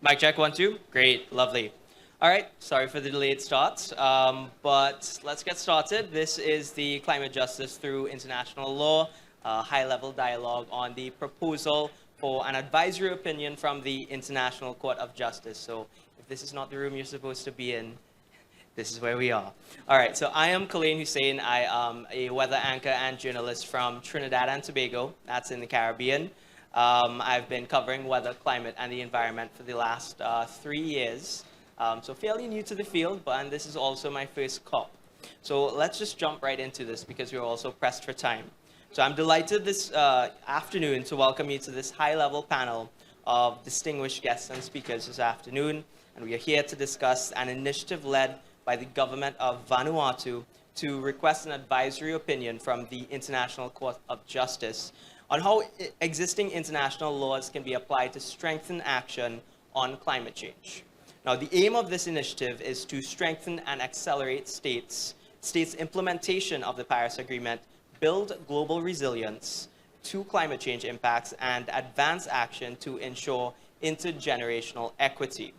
Mic check, 1, 2. Great, lovely. All right, sorry for the delayed start, but let's get started. This is the Climate Justice Through International Law, high-level dialogue on the proposal for an advisory opinion from the International Court of Justice. So if this is not the room you're supposed to be in, this is where we are. All right, so I am Kalain Hosein. I am a weather anchor and journalist from Trinidad and Tobago. That's in the Caribbean. I've been covering weather, climate, and the environment for the last 3 years. So fairly new to the field, and this is also my first COP. So let's just jump right into this because we're also pressed for time. So I'm delighted this afternoon to welcome you to this high-level panel of distinguished guests and speakers this afternoon. And we are here to discuss an initiative led by the government of Vanuatu to request an advisory opinion from the International Court of Justice on how existing international laws can be applied to strengthen action on climate change. Now, the aim of this initiative is to strengthen and accelerate states' implementation of the Paris Agreement, build global resilience to climate change impacts, and advance action to ensure intergenerational equity.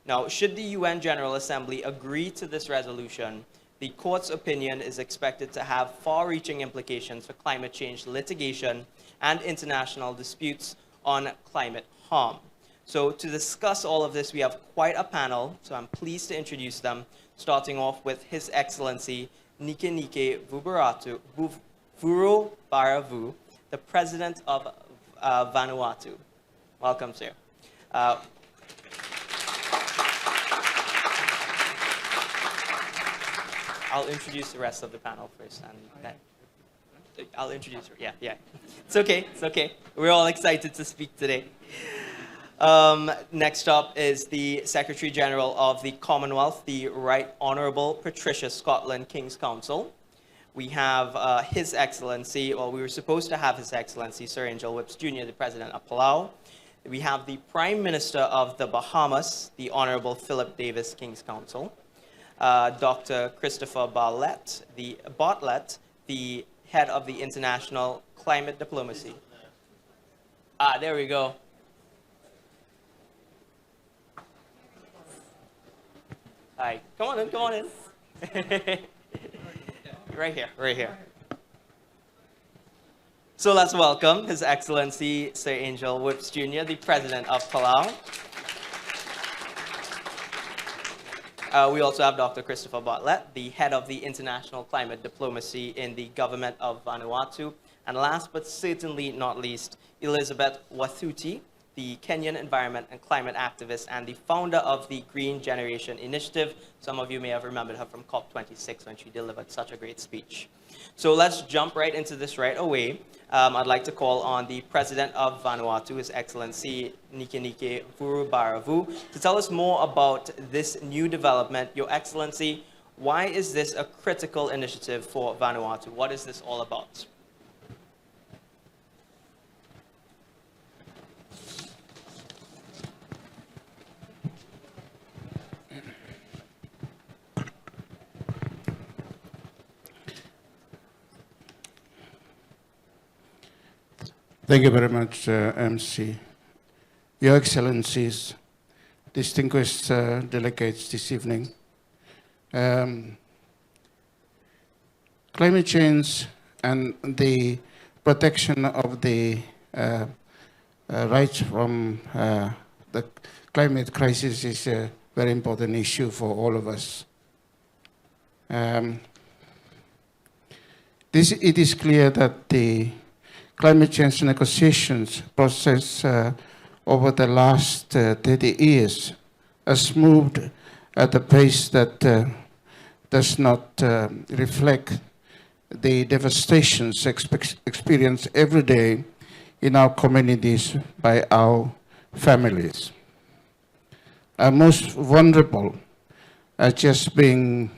Now, should the UN General Assembly agree to this resolution, the court's opinion is expected to have far-reaching implications for climate change litigation and international disputes on climate harm. So to discuss all of this, we have quite a panel, so I'm pleased to introduce them, starting off with His Excellency Nikenike Vurobaravu, the President of Vanuatu. Welcome, sir. I'll introduce the rest of the panel first. I'll introduce her. Yeah. It's okay. We're all excited to speak today. Next up is the Secretary General of the Commonwealth, the Right Honourable Patricia Scotland King's Counsel. We have His Excellency, well, we were supposed to have His Excellency Sir Angel Whipps Jr., the President of Palau. We have the Prime Minister of the Bahamas, the Honourable Philip Davis King's Counsel. Dr. Christopher Bartlett, the head of the International Climate Diplomacy. There we go. Hi, come on in. Right here. So let's welcome His Excellency Sir Angel Whipps Jr., the President of Palau. We also have Dr. Christopher Bartlett, the head of the International Climate Diplomacy in the government of Vanuatu. And last but certainly not least, Elizabeth Wathuti, the Kenyan environment and climate activist and the founder of the Green Generation Initiative. Some of you may have remembered her from COP26 when she delivered such a great speech. So let's jump right into this right away. I'd like to call on the President of Vanuatu, His Excellency Nikenike Vurobaravu, to tell us more about this new development. Your Excellency, why is this a critical initiative for Vanuatu? What is this all about? Thank you very much, MC. Your Excellencies, distinguished delegates this evening. Climate change and the protection of the rights from the climate crisis is a very important issue for all of us. It is clear that the climate change negotiations process over the last 30 years has moved at a pace that does not reflect the devastations experienced every day in our communities by our families. Our most vulnerable are just being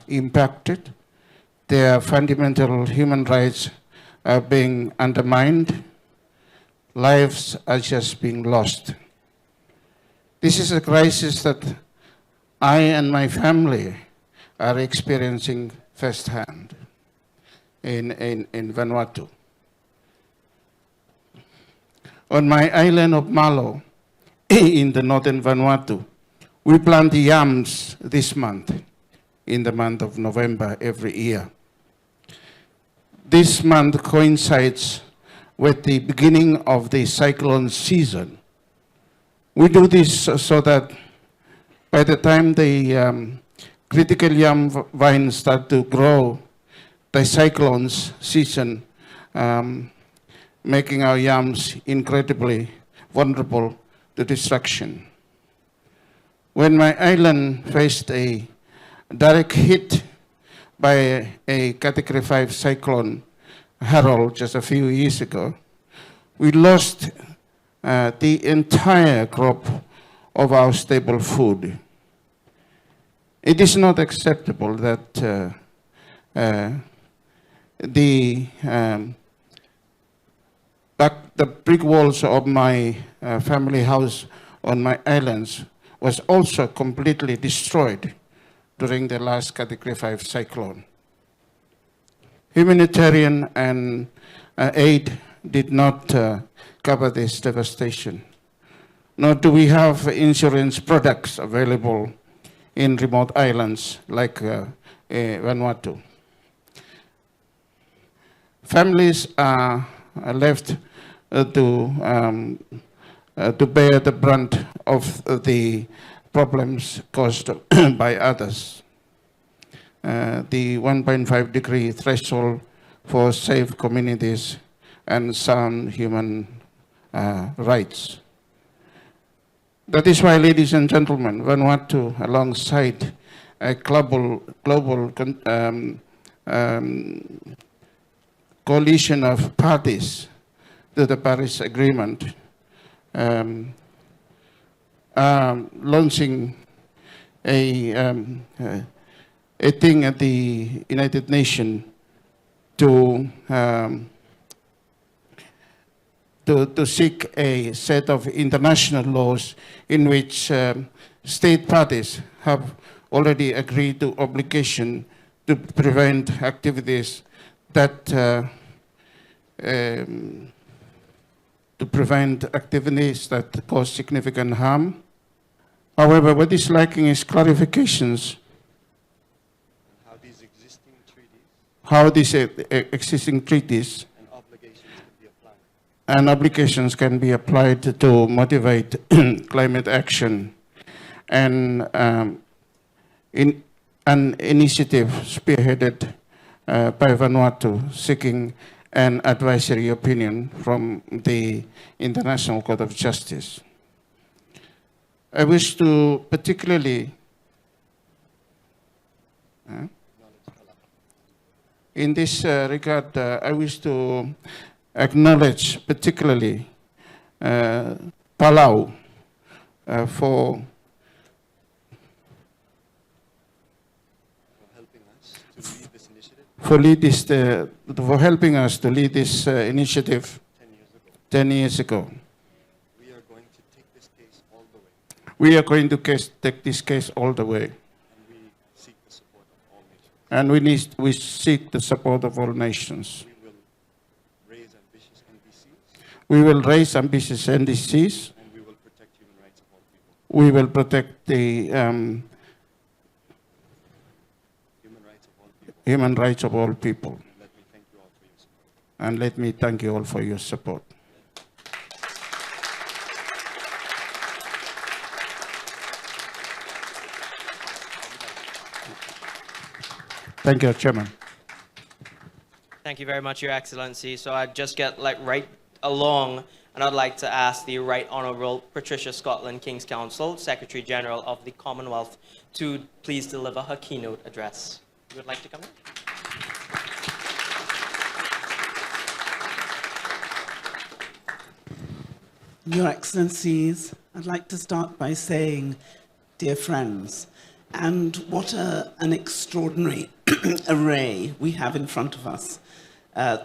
impacted. Their fundamental human rights are being undermined. Lives are just being lost. This is a crisis that I and my family are experiencing firsthand in Vanuatu. On my island of Malo, in the northern Vanuatu. We plant yams this month, in the month of November every year. This month coincides with the beginning of the cyclone season. We do this so that by the time the critical yam vines start to grow, the cyclones season, making our yams incredibly vulnerable to destruction. When my island faced a direct hit by a Category 5 cyclone, Harold, just a few years ago, we lost the entire crop of our staple food. It is not acceptable that the brick walls of my family house on my islands was also completely destroyed during the last Category 5 cyclone. Humanitarian and aid did not cover this devastation, nor do we have insurance products available in remote islands like Vanuatu. Families are left to bear the brunt of the problems caused by others. The 1.5 degree threshold for safe communities and sound human rights. That is why, ladies and gentlemen, Vanuatu, alongside a global coalition of parties to the Paris Agreement, launching a thing at the United Nations to seek a set of international laws in which state parties have already agreed to obligation to prevent activities that cause significant harm. However, what is lacking is clarifications how these existing treaties and obligations can be applied to motivate climate action, and in an initiative spearheaded by Vanuatu seeking an advisory opinion from the International Court of Justice. I wish to particularly in this regard, I wish to acknowledge particularly Palau for helping us to lead this initiative 10 years ago. We are going to take this case all the way. And we seek the support of all nations. We will raise ambitious NDCs. And we will protect human rights of all people. We will protect the human rights of all people. And let me thank you all for your support. Thank you, Chairman. Thank you very much, Your Excellency. So I'd just get right along, and I'd like to ask the Right Honourable Patricia Scotland, King's Counsel, Secretary General of the Commonwealth, to please deliver her keynote address. You would like to come in? Your Excellencies, I'd like to start by saying, dear friends, and what an extraordinary array we have in front of us.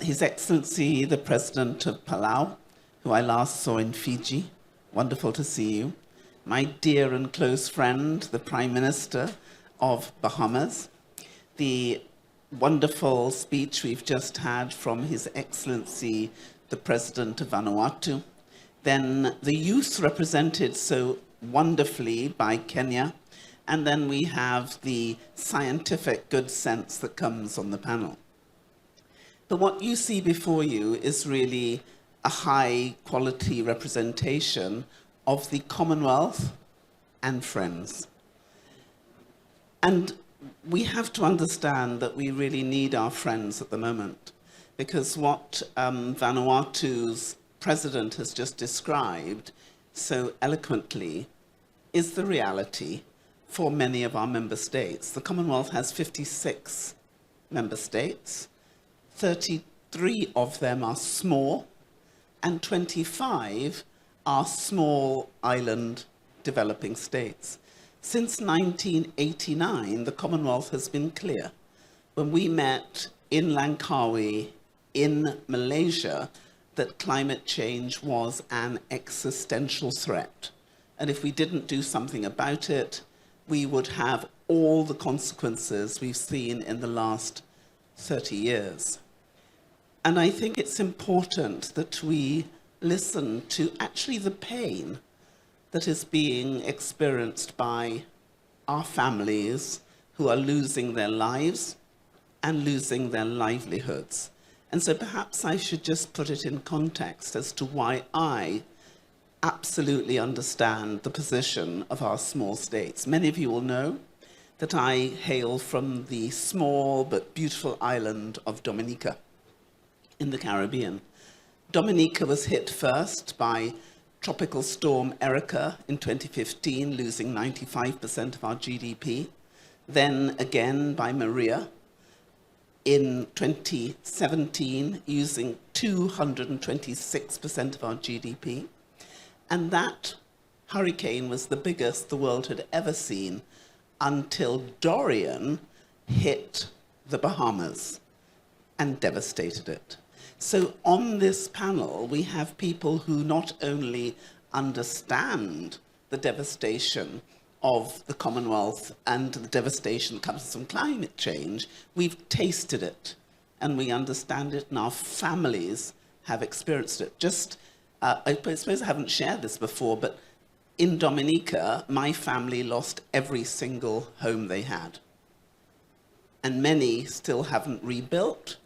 His Excellency, the President of Palau, who I last saw in Fiji. Wonderful to see you. My dear and close friend, the Prime Minister of Bahamas. The wonderful speech we've just had from His Excellency, the President of Vanuatu. then the youth represented so wonderfully by Kenya, and then we have the scientific good sense that comes on the panel. But what you see before you is really a high quality representation of the Commonwealth and friends. And we have to understand that we really need our friends at the moment, because what Vanuatu's president has just described so eloquently is the reality for many of our member states. The Commonwealth has 56 member states, 33 of them are small, and 25 are small island developing states. Since 1989, the Commonwealth has been clear. When we met in Langkawi, in Malaysia, that climate change was an existential threat. And if we didn't do something about it, we would have all the consequences we've seen in the last 30 years. And I think it's important that we listen to actually the pain that is being experienced by our families who are losing their lives and losing their livelihoods. And so perhaps I should just put it in context as to why I absolutely understand the position of our small states. Many of you will know that I hail from the small but beautiful island of Dominica in the Caribbean. Dominica was hit first by Tropical Storm Erica in 2015, losing 95% of our GDP. Then again by Maria in 2017, using 226% of our GDP. And that hurricane was the biggest the world had ever seen until Dorian hit the Bahamas and devastated it. So on this panel, we have people who not only understand the devastation of the Commonwealth and the devastation that comes from climate change, we've tasted it and we understand it, and our families have experienced it. Just, I suppose I haven't shared this before, but in Dominica, my family lost every single home they had. And many still haven't rebuilt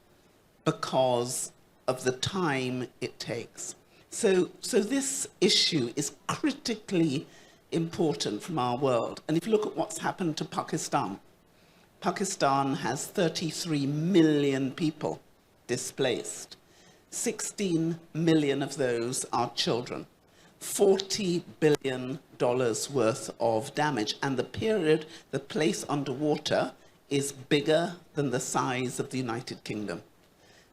because of the time it takes. So this issue is critically important from our world. And if you look at what's happened to Pakistan, Pakistan has 33 million people displaced. 16 million of those are children. $40 billion worth of damage. And the place underwater is bigger than the size of the United Kingdom.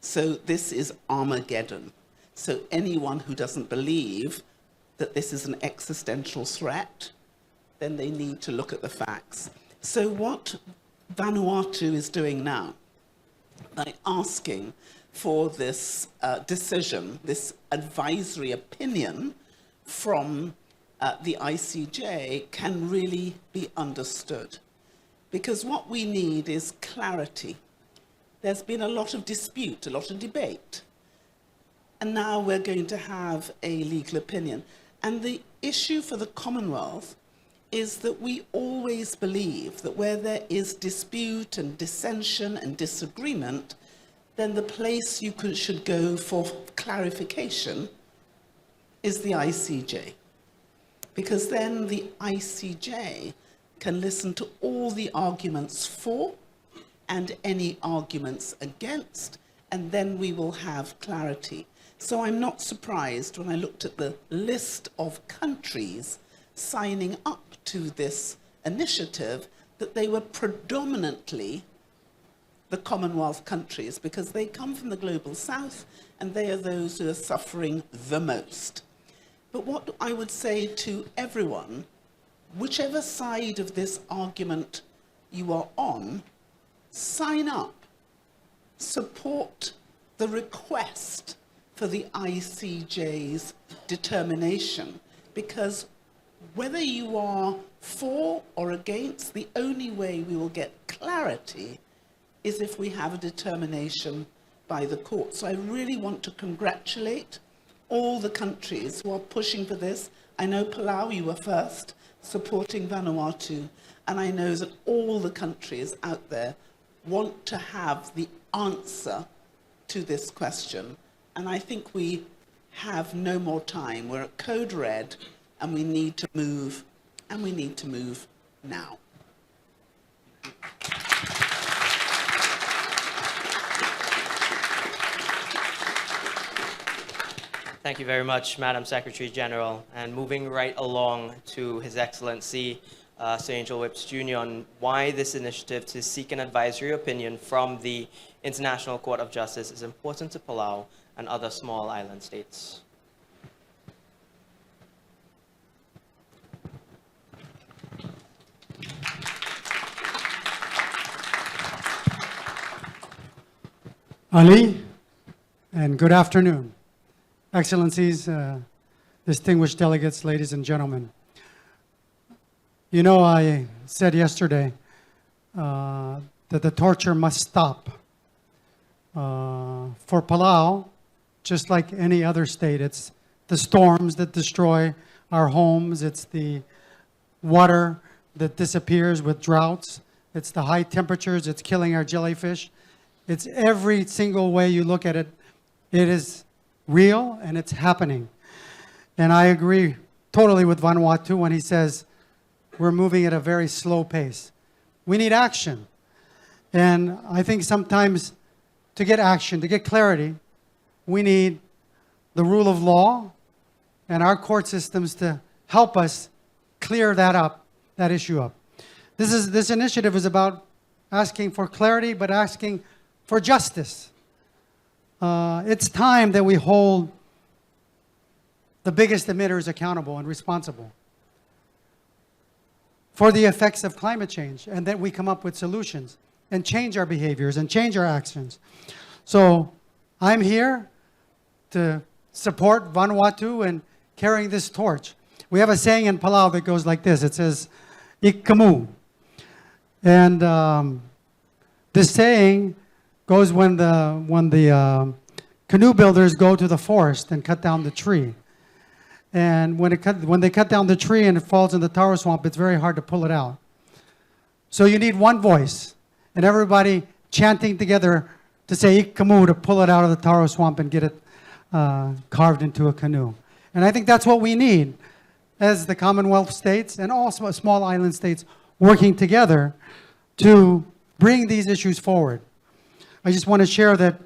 So this is Armageddon. So anyone who doesn't believe that this is an existential threat, then they need to look at the facts. So what Vanuatu is doing now, by asking for this decision, this advisory opinion from the ICJ, can really be understood. Because what we need is clarity. There's been a lot of dispute, a lot of debate. And now we're going to have a legal opinion. And the issue for the Commonwealth is that we always believe that where there is dispute and dissension and disagreement, then the place you should go for clarification is the ICJ. Because then the ICJ can listen to all the arguments for and any arguments against, and then we will have clarity. So I'm not surprised when I looked at the list of countries signing up to this initiative that they were predominantly the Commonwealth countries, because they come from the global south and they are those who are suffering the most. But what I would say to everyone, whichever side of this argument you are on, sign up, support the request for the ICJ's determination, because whether you are for or against, the only way we will get clarity is if we have a determination by the court. So I really want to congratulate all the countries who are pushing for this. I know Palau, you were first, supporting Vanuatu, and I know that all the countries out there want to have the answer to this question. And I think we have no more time. We're at code red, and we need to move, and we need to move now. Thank you very much, Madam Secretary General. And moving right along to His Excellency Sir Angel Whipps Jr. on why this initiative to seek an advisory opinion from the International Court of Justice is important to Palau and other small island states. Ali, and good afternoon. Excellencies, distinguished delegates, ladies and gentlemen. You know, I said yesterday that the torture must stop. For Palau, just like any other state, it's the storms that destroy our homes, it's the water that disappears with droughts, it's the high temperatures, it's killing our jellyfish. It's every single way you look at it, it is real and it's happening. And I agree totally with Vanuatu when he says we're moving at a very slow pace. We need action. And I think sometimes to get action, to get clarity, we need the rule of law and our court systems to help us clear that up, that issue up. This initiative is about asking for clarity, but asking for justice. It's time that we hold the biggest emitters accountable and responsible for the effects of climate change, and that we come up with solutions and change our behaviors and change our actions. So I'm here to support Vanuatu in carrying this torch. We have a saying in Palau that goes like this. It says, "Ik kamu." And this saying goes when the canoe builders go to the forest and cut down the tree. And when they cut down the tree and it falls in the taro swamp, it's very hard to pull it out. So you need one voice and everybody chanting together to say "Ik kamu" to pull it out of the taro swamp and get it carved into a canoe. And I think that's what we need as the Commonwealth states and all small island states working together to bring these issues forward. I just want to share that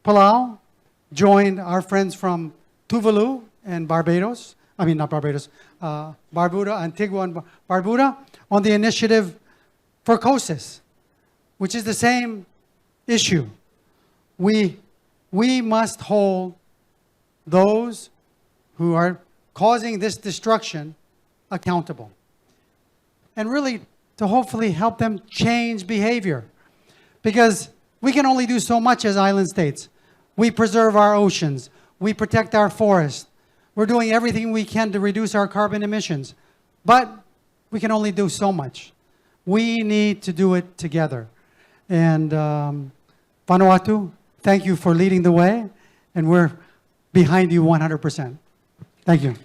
Palau joined our friends from Tuvalu and Barbados, Barbuda, Antigua and Barbuda on the initiative for COSIS, which is the same issue. We must hold those who are causing this destruction accountable. And really to hopefully help them change behavior. Because we can only do so much as island states. We preserve our oceans. We protect our forests. We're doing everything we can to reduce our carbon emissions. But we can only do so much. We need to do it together. And Vanuatu, thank you for leading the way. And we're behind you 100%. Thank you.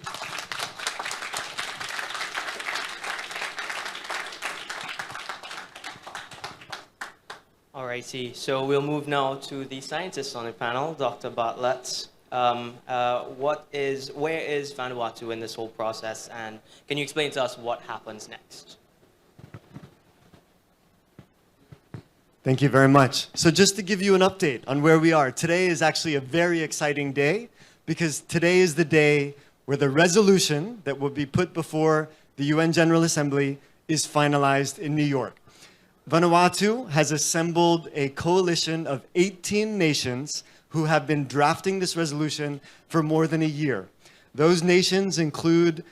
Alrighty, so we'll move now to the scientists on the panel. Dr. Bartlett, where is Vanuatu in this whole process, and can you explain to us what happens next? Thank you very much. So just to give you an update on where we are, today is actually a very exciting day because today is the day where the resolution that will be put before the UN General Assembly is finalized in New York. Vanuatu has assembled a coalition of 18 nations who have been drafting this resolution for more than a year. Those nations include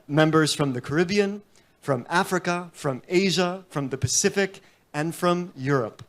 members from the Caribbean, from Africa, from Asia, from the Pacific, and from Europe.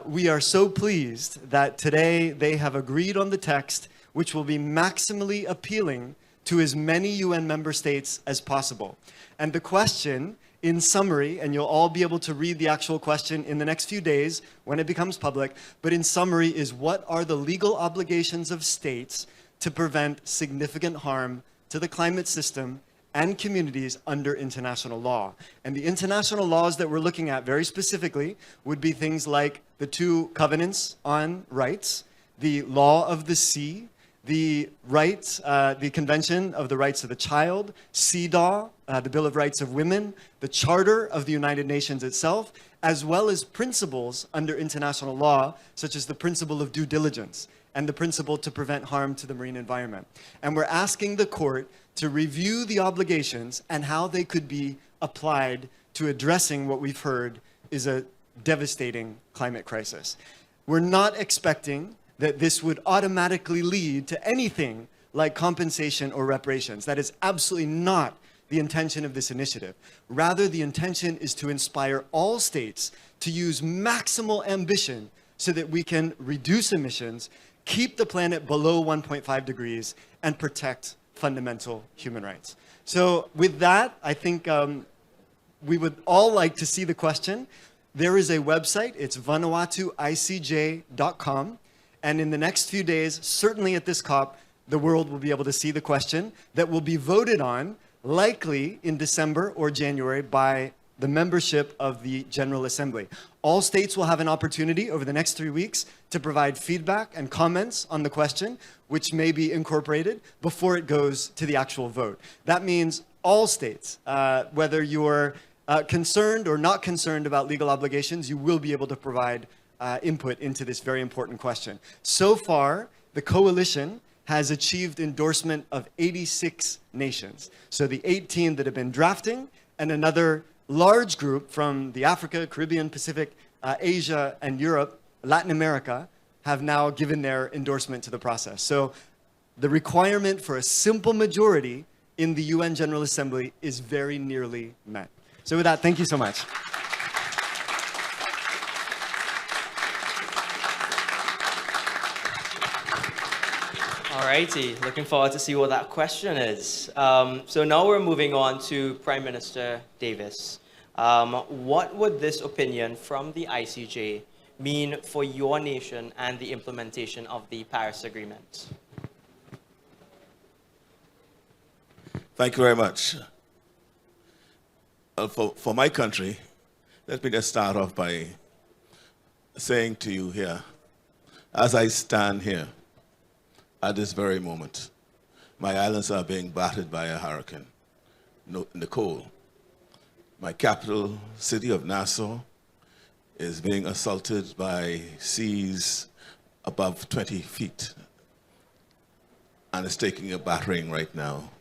We are so pleased that today they have agreed on the text, which will be maximally appealing to as many UN member states as possible. And the question in summary, and you'll all be able to read the actual question in the next few days when it becomes public, but in summary is what are the legal obligations of states to prevent significant harm to the climate system and communities under international law. And the international laws that we're looking at very specifically would be things like the 2 covenants on rights, the law of the sea, the rights, the Convention of the Rights of the Child, CEDAW, the Bill of Rights of Women, the Charter of the United Nations itself, as well as principles under international law, such as the principle of due diligence and the principle to prevent harm to the marine environment. And we're asking the court to review the obligations and how they could be applied to addressing what we've heard is a devastating climate crisis. We're not expecting that this would automatically lead to anything like compensation or reparations. That is absolutely not the intention of this initiative. Rather, the intention is to inspire all states to use maximal ambition so that we can reduce emissions, keep the planet below 1.5 degrees, and protect fundamental human rights. So with that, I think we would all like to see the question. There is a website, it's vanuatuicj.com. And in the next few days, certainly at this COP, the world will be able to see the question that will be voted on, likely in December or January, by the membership of the General Assembly. All states will have an opportunity over the next 3 weeks to provide feedback and comments on the question, which may be incorporated before it goes to the actual vote. That means all states, whether you're concerned or not concerned about legal obligations, you will be able to provide input into this very important question. So far, the coalition has achieved endorsement of 86 nations. So the 18 that have been drafting and another large group from the Africa, Caribbean, Pacific, Asia, and Europe, Latin America, have now given their endorsement to the process. So the requirement for a simple majority in the UN General Assembly is very nearly met. So with that, thank you so much. Alrighty, looking forward to see what that question is. So now we're moving on to Prime Minister Davis. What would this opinion from the ICJ mean for your nation and the implementation of the Paris Agreement? Thank you very much. For my country, let me just start off by saying to you here, as I stand here, at this very moment, my islands are being battered by a hurricane, Nicole. My capital city of Nassau is being assaulted by seas above 20 feet, and it's taking a battering right now.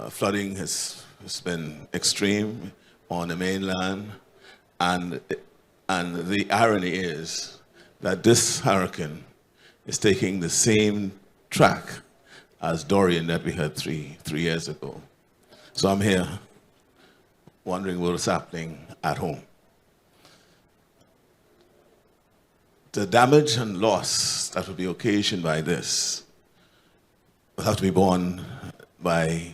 Flooding has been extreme on the mainland, and the irony is that this hurricane is taking the same track as Dorian that we had three years ago. So I'm here wondering what's happening at home. The damage and loss that will be occasioned by this will have to be borne by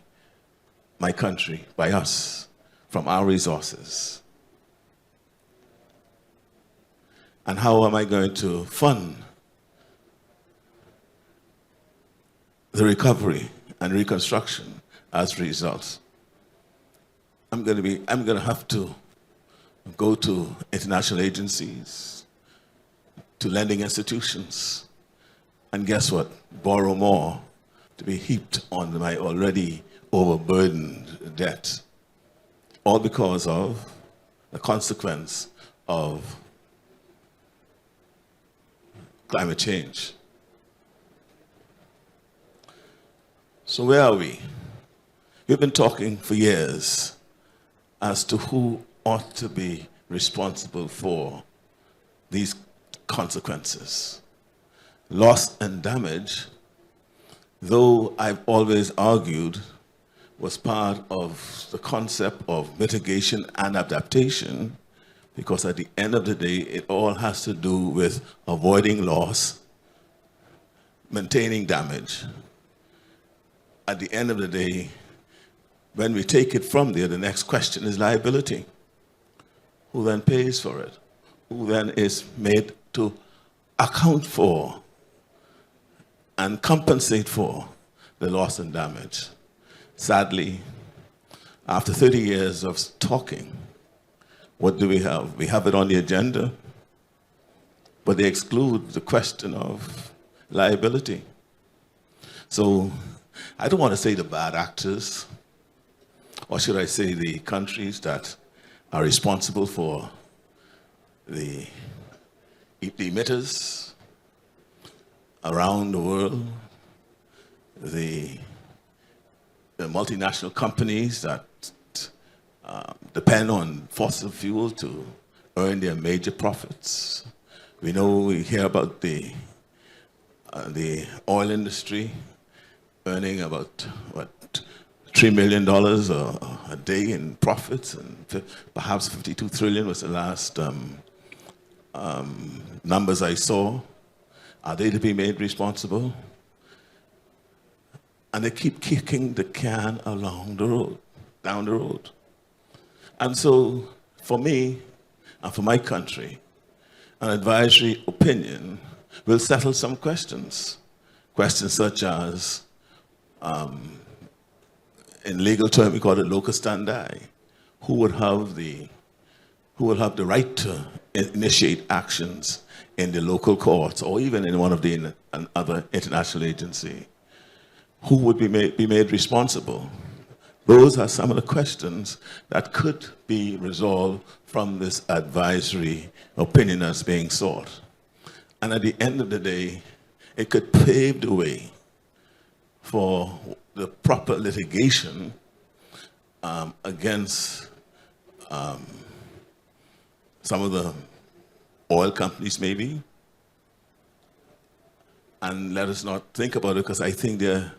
my country, by us, from our resources. And how am I going to fund the recovery and reconstruction as a result? I'm going to have to go to international agencies, to lending institutions, and guess what? Borrow more to be heaped on my already overburdened debt, all because of the consequence of climate change. So where are we? We've been talking for years as to who ought to be responsible for these consequences. Loss and damage, though I've always argued, was part of the concept of mitigation and adaptation, because at the end of the day, it all has to do with avoiding loss, maintaining damage. At the end of the day, when we take it from there, the next question is liability. Who then pays for it? Who then is made to account for and compensate for the loss and damage? Sadly, after 30 years of talking, what do we have? We have it on the agenda, but they exclude the question of liability. So I don't want to say the bad actors, or should I say the countries that are responsible for the emitters around the world, the multinational companies that depend on fossil fuel to earn their major profits. We hear about the oil industry earning about, $3 million a day in profits, and perhaps 52 trillion was the last numbers I saw. Are they to be made responsible? And they keep kicking the can down the road. And so, for me, and for my country, an advisory opinion will settle some questions. Questions such as, in legal terms, we call it locus standi. Who would have the right to initiate actions in the local courts or even in one of the other international agency? Who would be made responsible? Those are some of the questions that could be resolved from this advisory opinion that's being sought. And at the end of the day, it could pave the way for the proper litigation against some of the oil companies maybe. And let us not think about it, because I think there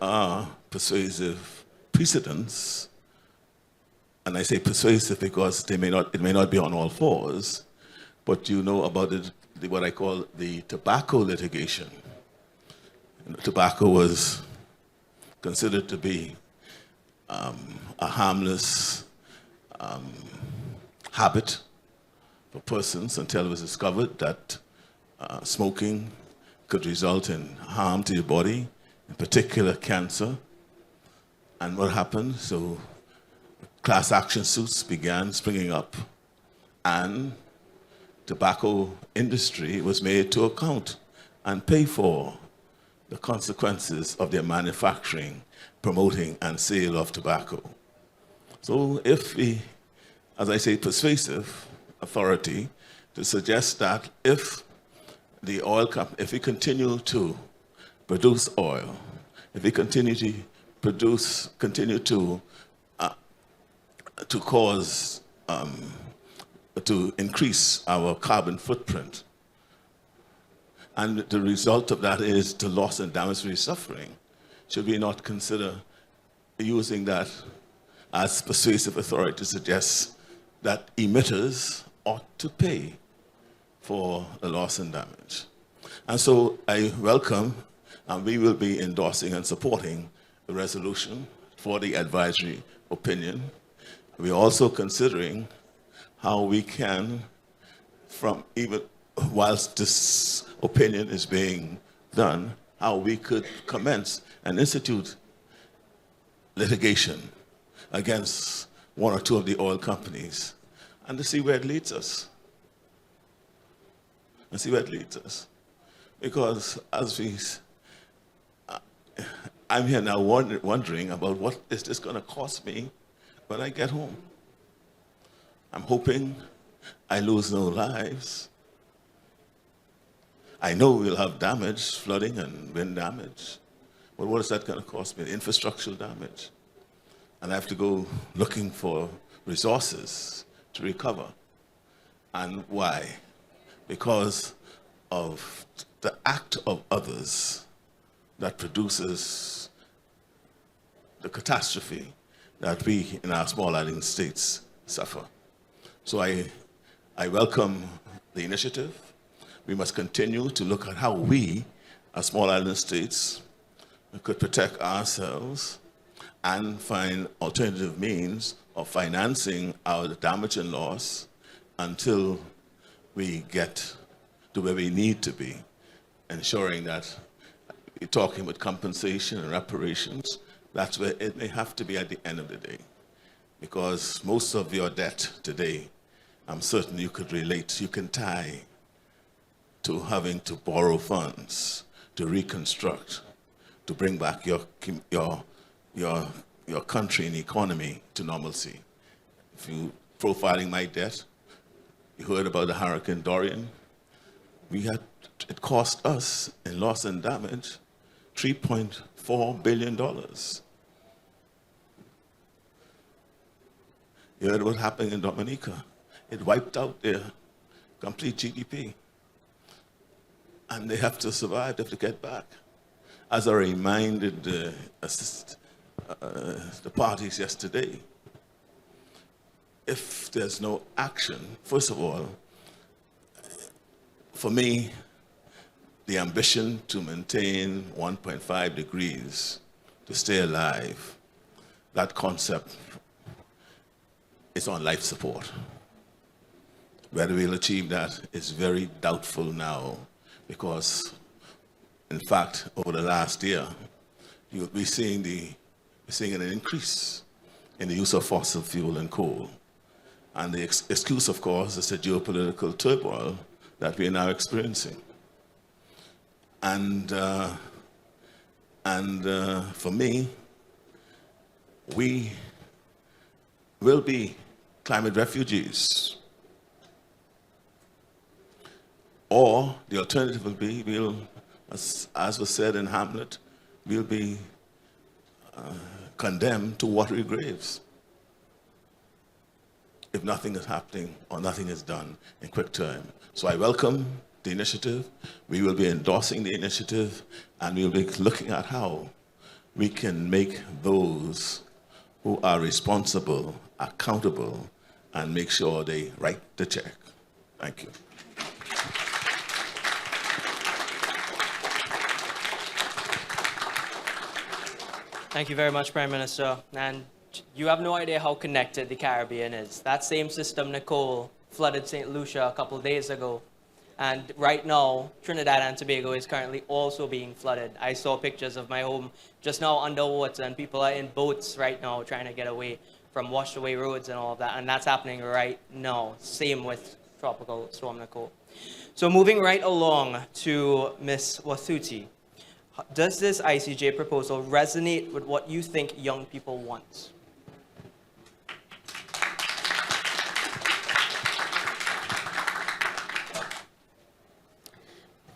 are persuasive precedents. And I say persuasive because it may not be on all fours, but you know about what I call the tobacco litigation. Tobacco was considered to be a harmless habit for persons until it was discovered that smoking could result in harm to your body, in particular cancer. And what happened? So class action suits began springing up, and tobacco industry was made to account and pay for the consequences of their manufacturing, promoting, and sale of tobacco. So if we, as I say, persuasive authority to suggest that if the oil company, if we continue to produce oil, if we continue to cause, to increase our carbon footprint, and the result of that is the loss and damage we're suffering, should we not consider using that as persuasive authority to suggest that emitters ought to pay for the loss and damage? And so I welcome, and we will be endorsing and supporting the resolution for the advisory opinion. We're also considering how we can, from even whilst this opinion is being done, how we could commence and institute litigation against one or two of the oil companies, and to see where it leads us. And see where it leads us. Because I'm here now wondering about what is this going to cost me when I get home. I'm hoping I lose no lives. I know we'll have damage, flooding and wind damage. But what is that going to cost me? Infrastructural damage. And I have to go looking for resources to recover. And why? Because of the act of others that produces the catastrophe that we in our small island states suffer. So I welcome the initiative. We must continue to look at how we, as small island states, could protect ourselves and find alternative means of financing our damage and loss until we get to where we need to be, ensuring that we're talking about compensation and reparations. That's where it may have to be at the end of the day. Because most of your debt today, I'm certain you could relate, you can tie to having to borrow funds to reconstruct, to bring back your country and economy to normalcy. If you profiling my debt, you heard about the Hurricane Dorian. It cost us in loss and damage $3.4 billion. You heard what happened in Dominica. It wiped out their complete GDP. And they have to survive, they have to get back. As I reminded the parties yesterday, if there's no action, first of all, for me, the ambition to maintain 1.5 degrees, to stay alive, that concept is on life support. Whether we'll achieve that is very doubtful now, because, in fact, over the last year, you'll be seeing an increase in the use of fossil fuel and coal. And the excuse, of course, is the geopolitical turmoil that we are now experiencing. And for me, we will be climate refugees. Or the alternative will be, as was said in Hamlet, we'll be condemned to watery graves if nothing is happening or nothing is done in quick time. So I welcome the initiative. We will be endorsing the initiative, and we'll be looking at how we can make those who are responsible accountable and make sure they write the check. Thank you. Thank you very much, Prime Minister. And you have no idea how connected the Caribbean is. That same system, Nicole, flooded St. Lucia a couple of days ago. And right now, Trinidad and Tobago is currently also being flooded. I saw pictures of my home just now underwater, and people are in boats right now trying to get away from washed away roads and all of that. And that's happening right now. Same with Tropical Storm Nicole. So moving right along to Ms. Wathuti. Does this ICJ proposal resonate with what you think young people want?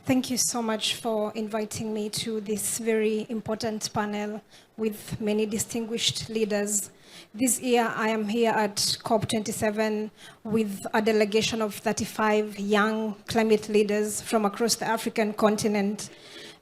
Thank you so much for inviting me to this very important panel with many distinguished leaders. This year, I am here at COP27 with a delegation of 35 young climate leaders from across the African continent.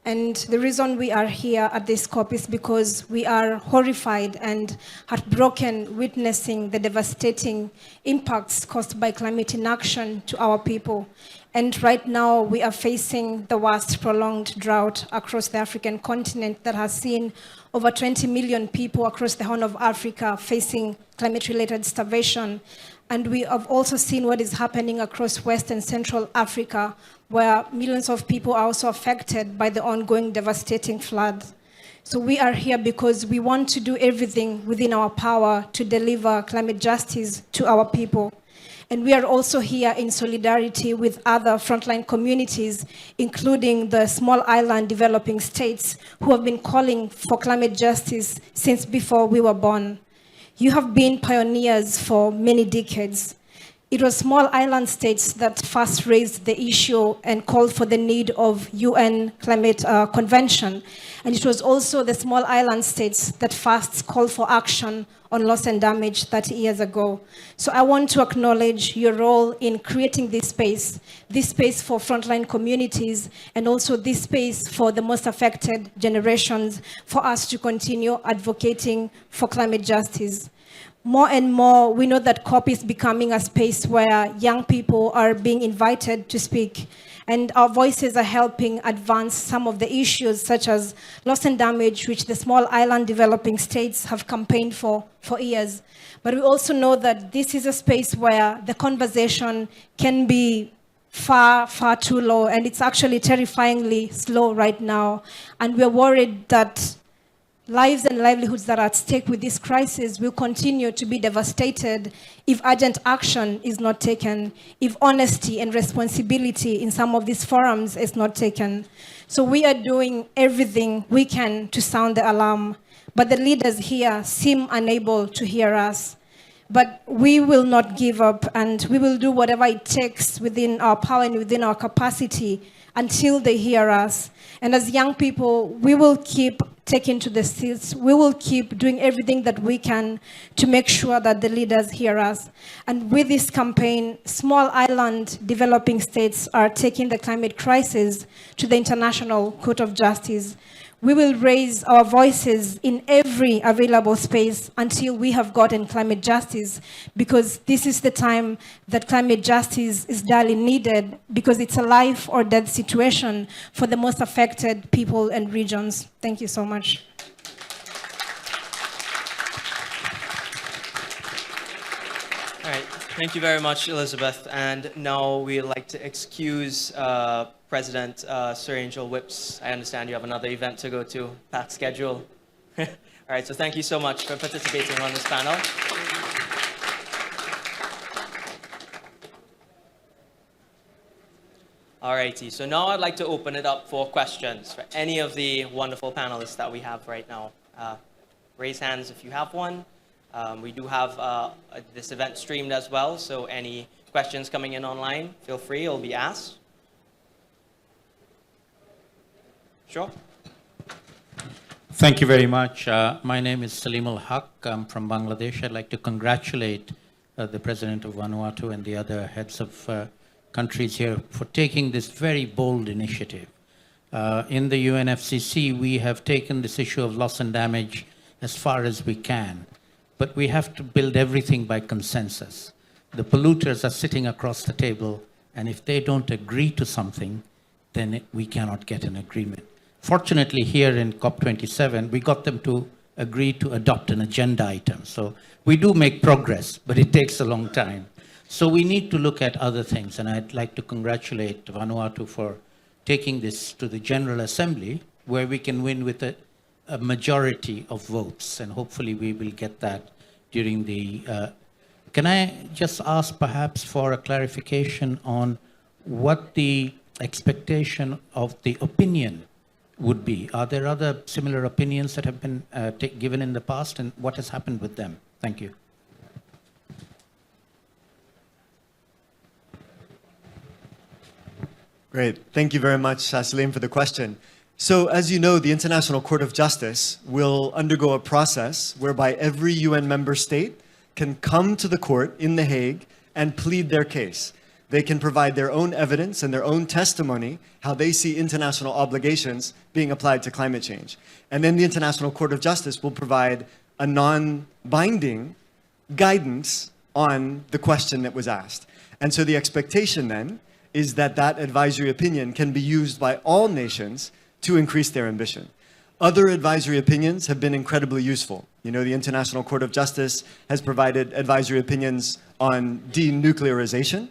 And the reason we are here at this COP is because we are horrified and heartbroken witnessing the devastating impacts caused by climate inaction to our people. And right now, we are facing the worst prolonged drought across the African continent that has seen over 20 million people across the Horn of Africa facing climate-related starvation. And we have also seen what is happening across West and Central Africa, where millions of people are also affected by the ongoing devastating floods. So we are here because we want to do everything within our power to deliver climate justice to our people. And we are also here in solidarity with other frontline communities, including the small island developing states who have been calling for climate justice since before we were born. You have been pioneers for many decades. It was small island states that first raised the issue and called for the need of UN climate convention. And it was also the small island states that first called for action on loss and damage 30 years ago. So I want to acknowledge your role in creating this space for frontline communities, and also this space for the most affected generations, for us to continue advocating for climate justice. More and more, we know that COP is becoming a space where young people are being invited to speak. And our voices are helping advance some of the issues such as loss and damage, which the small island developing states have campaigned for years. But we also know that this is a space where the conversation can be far, far too low, and it's actually terrifyingly slow right now. And we're worried that lives and livelihoods that are at stake with this crisis will continue to be devastated if urgent action is not taken, if honesty and responsibility in some of these forums is not taken. So we are doing everything we can to sound the alarm, but the leaders here seem unable to hear us. But we will not give up, and we will do whatever it takes within our power and within our capacity until they hear us. And as young people, we will keep taking to the streets. We will keep doing everything that we can to make sure that the leaders hear us. And with this campaign, small island developing states are taking the climate crisis to the International Court of Justice. We will raise our voices in every available space until we have gotten climate justice, because this is the time that climate justice is direly needed, because it's a life or death situation for the most affected people and regions. Thank you so much. All right, thank you very much, Elizabeth. And now we'd like to excuse President Sir Angel Whips. I understand you have another event to go to, packed schedule. All right, so thank you so much for participating on this panel. All righty, so now I'd like to open it up for questions for any of the wonderful panelists that we have right now. Raise hands if you have one. We do have this event streamed as well, so any questions coming in online, feel free, it'll be asked. Sure. Thank you very much. My name is Salim Al-Haq. I'm from Bangladesh. I'd like to congratulate the President of Vanuatu and the other heads of countries here for taking this very bold initiative. In the UNFCCC, we have taken this issue of loss and damage as far as we can, but we have to build everything by consensus. The polluters are sitting across the table, and if they don't agree to something, then we cannot get an agreement. Fortunately, here in COP27, we got them to agree to adopt an agenda item. So we do make progress, but it takes a long time. So we need to look at other things, and I'd like to congratulate Vanuatu for taking this to the General Assembly, where we can win with a majority of votes, and hopefully we will get that during the... Can I just ask perhaps for a clarification on what the expectation of the opinion would be? Are there other similar opinions that have been given in the past, and what has happened with them? Thank you. Great. Thank you very much, Salim, for the question. So, as you know, the International Court of Justice will undergo a process whereby every UN member state can come to the court in The Hague and plead their case. They can provide their own evidence and their own testimony, how they see international obligations being applied to climate change. And then the International Court of Justice will provide a non-binding guidance on the question that was asked. And so the expectation then is that that advisory opinion can be used by all nations to increase their ambition. Other advisory opinions have been incredibly useful. You know, the International Court of Justice has provided advisory opinions on denuclearization.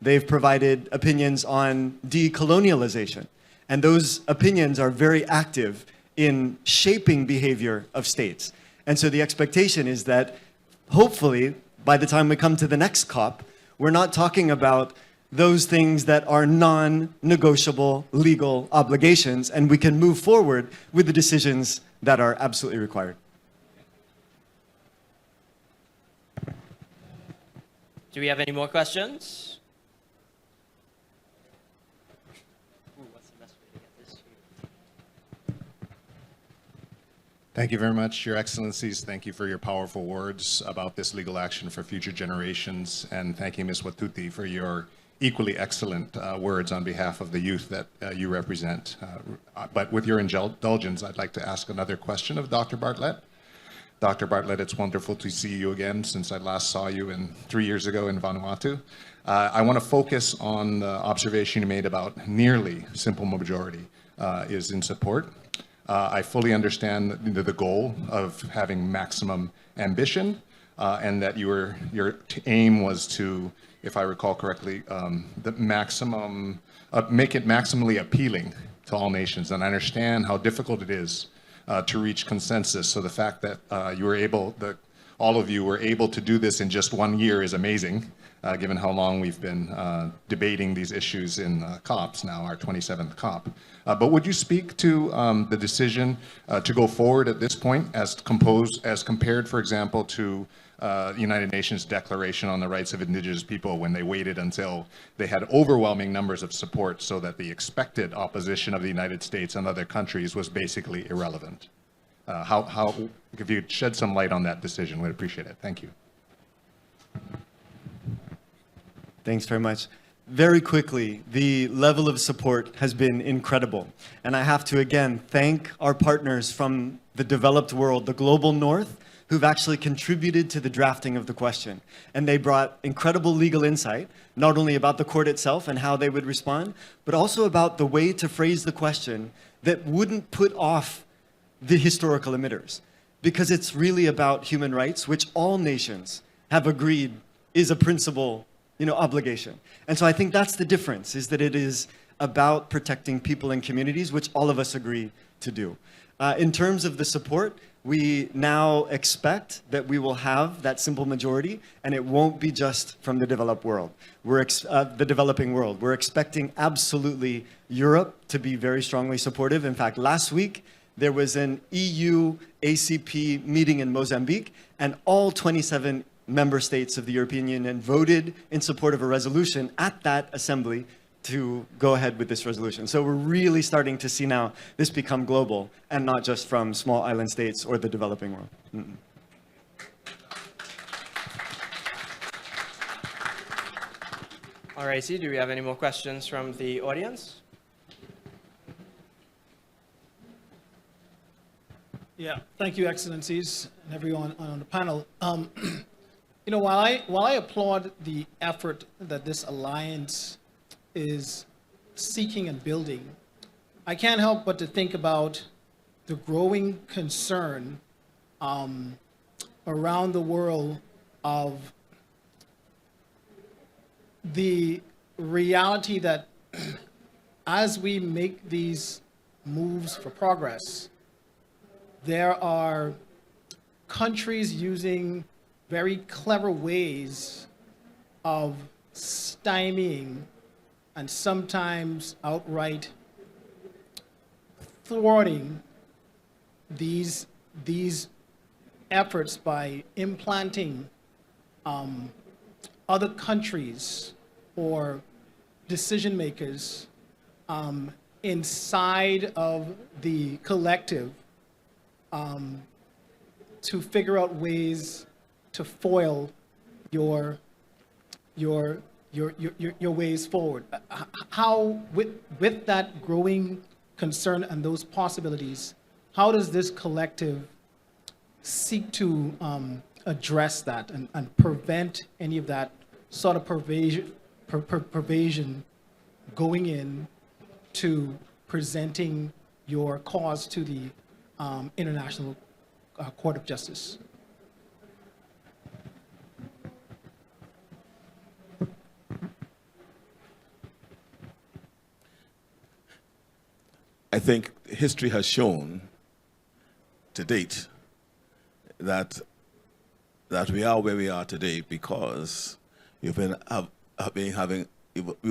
They've provided opinions on decolonialization. And those opinions are very active in shaping behavior of states. And so the expectation is that hopefully, by the time we come to the next COP, we're not talking about those things that are non-negotiable legal obligations, and we can move forward with the decisions that are absolutely required. Do we have any more questions? What's the best way to get this here? Thank you very much, Your Excellencies. Thank you for your powerful words about this legal action for future generations. And thank you, Ms. Watuti, for your equally excellent words on behalf of the youth that you represent. But with your indulgence, I'd like to ask another question of Dr. Bartlett. Dr. Bartlett, it's wonderful to see you again since I last saw you 3 years ago in Vanuatu. I want to focus on the observation you made about nearly simple majority is in support. I fully understand the goal of having maximum ambition and that your aim was to, if I recall correctly, the maximum, make it maximally appealing to all nations. And I understand how difficult it is to reach consensus. So the fact that you were able, that all of you were able to do this in just 1 year is amazing, given how long we've been debating these issues in COPs now, our 27th COP. But would you speak to the decision to go forward at this point as compared, for example, to United Nations Declaration on the Rights of Indigenous People when they waited until they had overwhelming numbers of support so that the expected opposition of the United States and other countries was basically irrelevant? If you'd shed some light on that decision, we'd appreciate it. Thank you. Thanks very much. Very quickly, the level of support has been incredible. And I have to again thank our partners from the developed world, the global north, who've actually contributed to the drafting of the question. And they brought incredible legal insight, not only about the court itself and how they would respond, but also about the way to phrase the question that wouldn't put off the historical emitters. Because it's really about human rights, which all nations have agreed is a principal obligation. And so I think that's the difference, is that it is about protecting people and communities, which all of us agree to do. In terms of the support, we now expect that we will have that simple majority, and it won't be just from the developed world. The developing world. We're expecting absolutely Europe to be very strongly supportive. In fact, last week, there was an EU ACP meeting in Mozambique, and all 27 member states of the European Union voted in support of a resolution at that assembly to go ahead with this resolution. So we're really starting to see now this become global and not just from small island states or the developing world. All righty, do we have any more questions from the audience? Yeah, thank you, Excellencies, and everyone on the panel. While I applaud the effort that this alliance is seeking and building, I can't help but to think about the growing concern around the world of the reality that as we make these moves for progress, there are countries using very clever ways of stymieing and sometimes outright thwarting these efforts by implanting other countries or decision makers inside of the collective to figure out ways to foil your ways forward. How, with that growing concern and those possibilities, how does this collective seek to address that and prevent any of that sort of pervasion going in to presenting your cause to the International Court of Justice? I think history has shown to date that we are where we are today because we were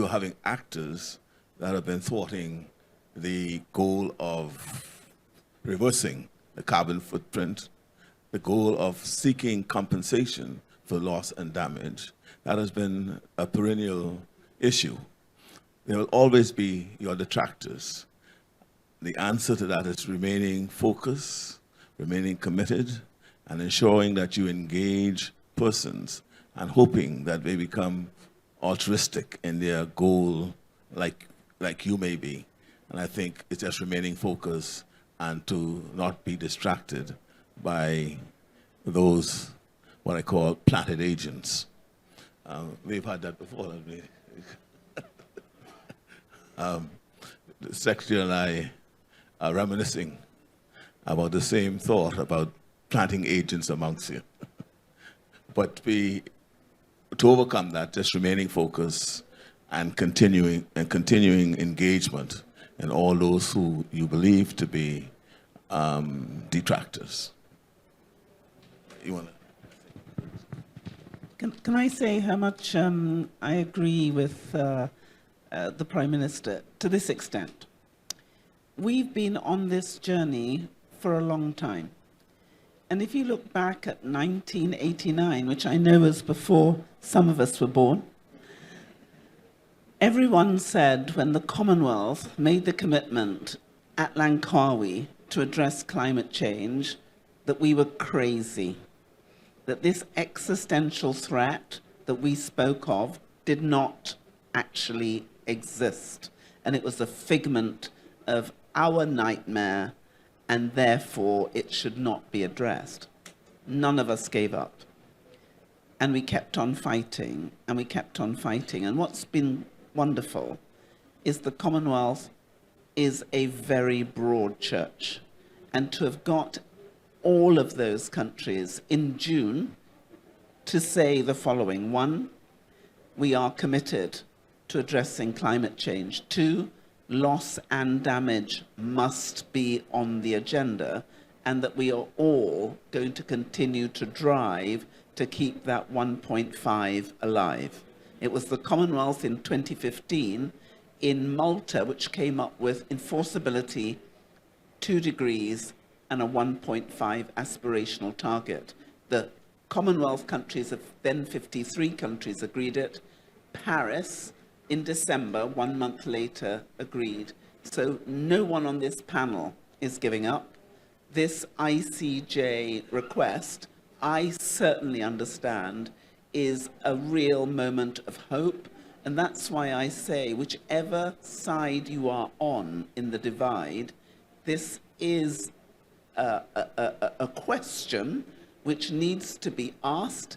having actors that have been thwarting the goal of reversing the carbon footprint, the goal of seeking compensation for loss and damage. That has been a perennial issue. There will always be your detractors. The answer to that is remaining focused, remaining committed, and ensuring that you engage persons and hoping that they become altruistic in their goal like you may be. And I think it's just remaining focused and to not be distracted by those, what I call planted agents. We've had that before, haven't we? The Secretary and I are reminiscing about the same thought about planting agents amongst you. But to overcome that, just remaining focused and continuing engagement in all those who you believe to be detractors. You want to? Can I say how much I agree with the Prime Minister to this extent? We've been on this journey for a long time. And if you look back at 1989, which I know was before some of us were born, everyone said when the Commonwealth made the commitment at Langkawi to address climate change that we were crazy, that this existential threat that we spoke of did not actually exist. And it was a figment of our nightmare, and therefore it should not be addressed. None of us gave up. And we kept on fighting, and we kept on fighting. And what's been wonderful is the Commonwealth is a very broad church. And to have got all of those countries in June to say the following: 1, we are committed to addressing climate change. 2, loss and damage must be on the agenda, and that we are all going to continue to drive to keep that 1.5 alive. It was the Commonwealth in 2015 in Malta which came up with enforceability, 2 degrees, and a 1.5 aspirational target. The Commonwealth countries, of then 53 countries, agreed it. Paris, in December, 1 month later, agreed. So no one on this panel is giving up. This ICJ request, I certainly understand, is a real moment of hope. And that's why I say, whichever side you are on in the divide, this is a question which needs to be asked,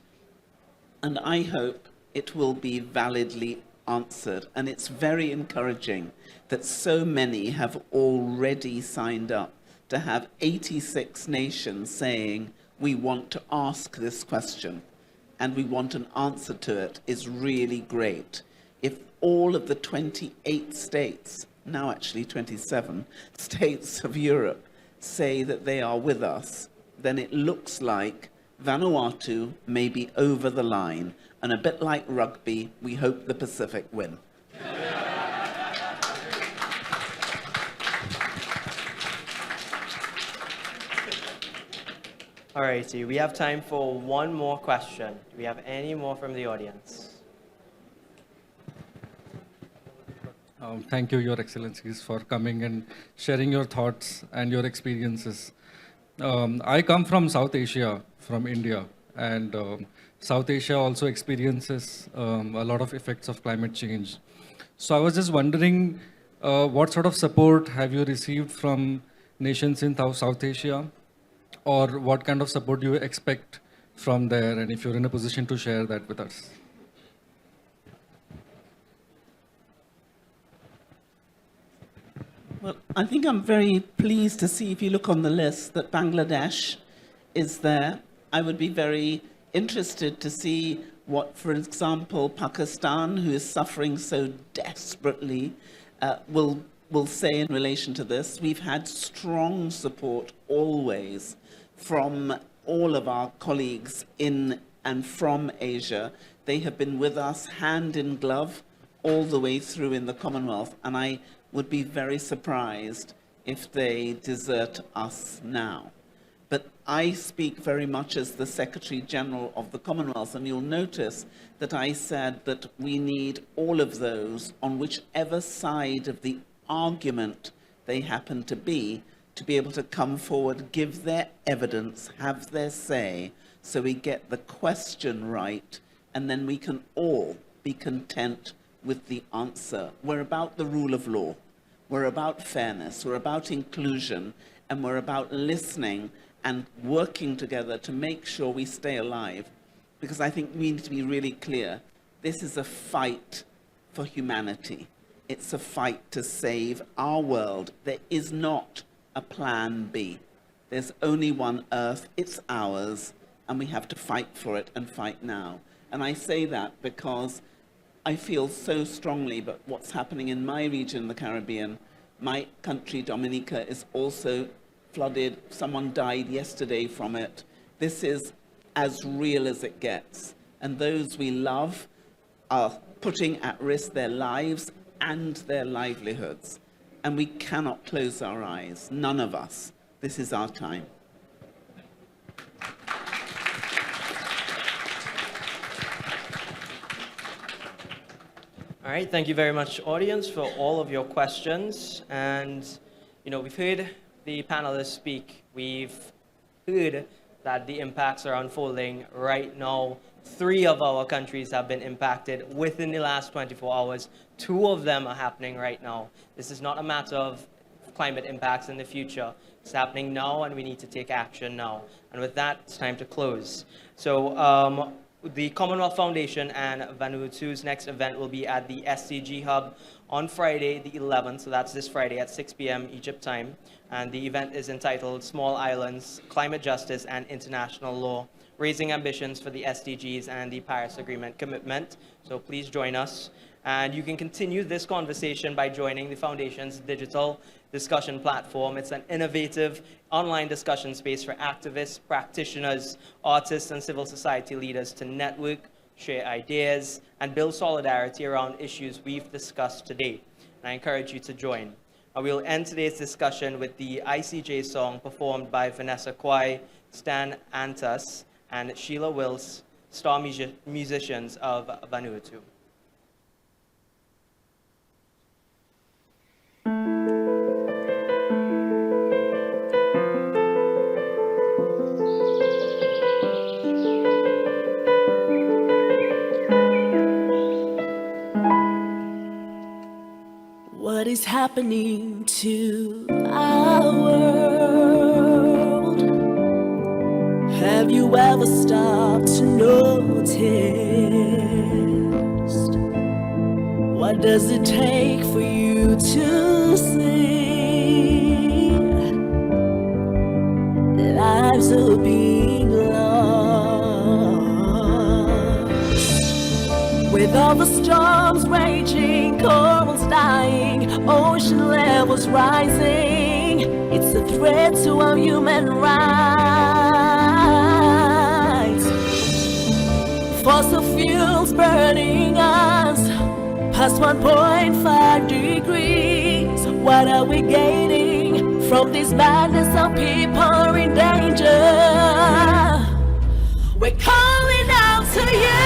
and I hope it will be validly answered. And it's very encouraging that so many have already signed up to have 86 nations saying, we want to ask this question and we want an answer to it, is really great. If all of the 28 states, now actually 27 states of Europe, say that they are with us, then it looks like Vanuatu may be over the line. And a bit like rugby, we hope the Pacific win. All righty, we have time for one more question. Do we have any more from the audience? Thank you, Your Excellencies, for coming and sharing your thoughts and your experiences. I come from South Asia, from India, and South Asia also experiences a lot of effects of climate change. So I was just wondering, what sort of support have you received from nations in South Asia? Or what kind of support do you expect from there? And if you're in a position to share that with us. Well, I think I'm very pleased to see, if you look on the list, that Bangladesh is there. I would be very interested to see what, for example, Pakistan, who is suffering so desperately, will say in relation to this. We've had strong support always from all of our colleagues in and from Asia. They have been with us hand in glove all the way through in the Commonwealth, and I would be very surprised if they desert us now. But I speak very much as the Secretary General of the Commonwealth, and you'll notice that I said that we need all of those, on whichever side of the argument they happen to be able to come forward, give their evidence, have their say, so we get the question right, and then we can all be content with the answer. We're about the rule of law. We're about fairness. We're about inclusion. And we're about listening and working together to make sure we stay alive. Because I think we need to be really clear. This is a fight for humanity. It's a fight to save our world. There is not a plan B. There's only one Earth, it's ours, and we have to fight for it and fight now. And I say that because I feel so strongly about what's happening in my region, the Caribbean. My country, Dominica, is also flooded. Someone died yesterday from it. This is as real as it gets. And those we love are putting at risk their lives and their livelihoods. And we cannot close our eyes, none of us. This is our time. All right, thank you very much, audience, for all of your questions. And, we've heard the panelists speak. We've heard that the impacts are unfolding right now. 3 of our countries have been impacted within the last 24 hours. 2 of them are happening right now. This is not a matter of climate impacts in the future. It's happening now, and we need to take action now. And with that, it's time to close. So the Commonwealth Foundation and Vanuatu's next event will be at the SCG Hub on Friday, the 11th. So that's this Friday at 6 p.m. Egypt time. And the event is entitled Small Islands, Climate Justice and International Law, Raising Ambitions for the SDGs and the Paris Agreement Commitment. So please join us. And you can continue this conversation by joining the Foundation's digital discussion platform. It's an innovative online discussion space for activists, practitioners, artists, and civil society leaders to network, share ideas, and build solidarity around issues we've discussed today. And I encourage you to join. We'll end today's discussion with the ICJ song performed by Vanessa Kwai, Stan Antas, and Sheila Wills, star musicians of Vanuatu. What is happening to our world? Have you ever stopped to notice? What does it take for you to see lives are being lost? With all the storms raging, corals dying, ocean levels rising, it's a threat to our human rights. Fossil fuels burning us past 1.5 degrees. What are we gaining from this madness? Of people are in danger. We're calling out to you,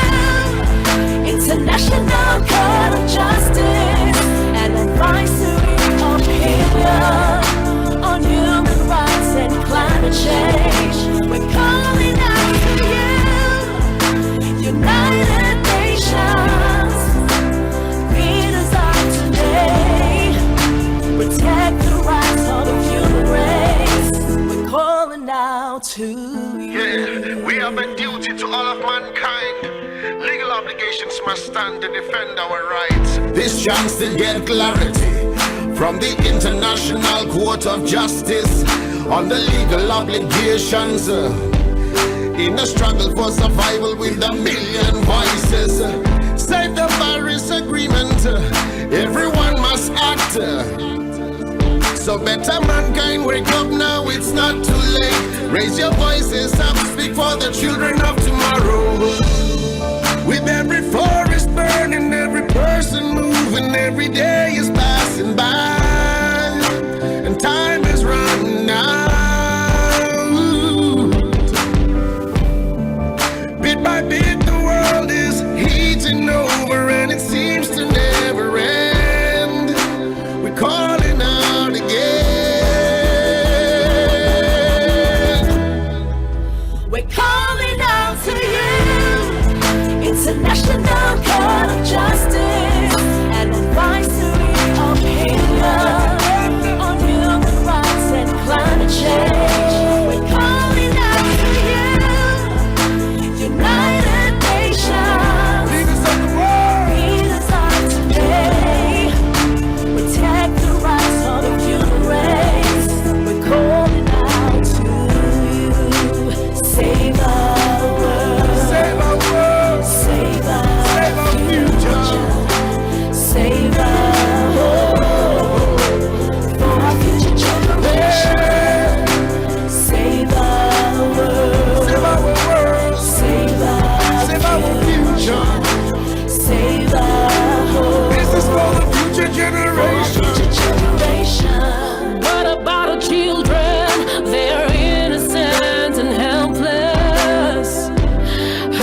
International Court of Justice, an advisory opinion on human rights and climate change. We're calling out to you, United Nations, leaders of today, protect the rights of the human race. We're calling out to you. Yeah, we have a duty to all of mankind. Legal obligations must stand to defend our rights. This chance to get clarity from the International Court of Justice on the legal obligations in a struggle for survival with a million voices. Save the Paris Agreement, everyone must act. So better mankind, wake up now, it's not too late. Raise your voices up, speak for the children of tomorrow. With every forest burning, every person moving, every day is passing by, and time is running out. Bit by bit, the world is heating over, and it seems to never end. We're calling out again. We're calling out to you, International Court of Justice, an advisory opinion on human rights and climate change. We're calling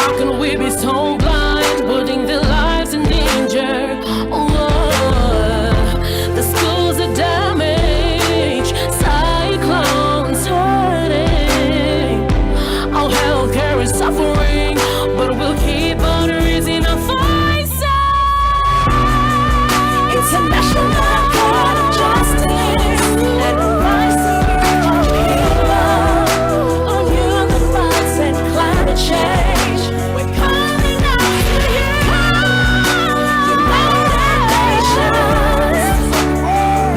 How can we be so blind, putting their lives in danger? The schools are damaged, cyclones hurting. Our healthcare is suffering, but we'll keep on raising our voices. International Court of Justice, advisory on human rights and climate change. We're calling out to you, United Nations.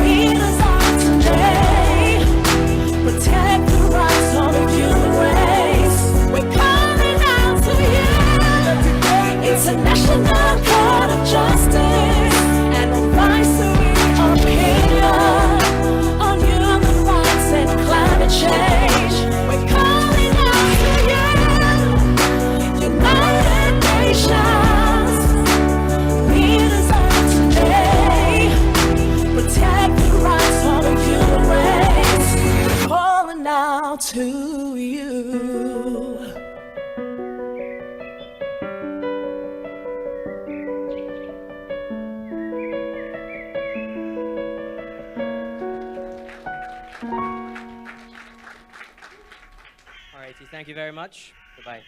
Lead us on today, protect the rights of the human race. We're calling out to you, International Court of Justice, and advisory opinion on human rights and climate change. We're calling out to you, United Nations. Lead us on today, protect the rights of the human race. We're calling out to you. All righty, thank you very much. Goodbye.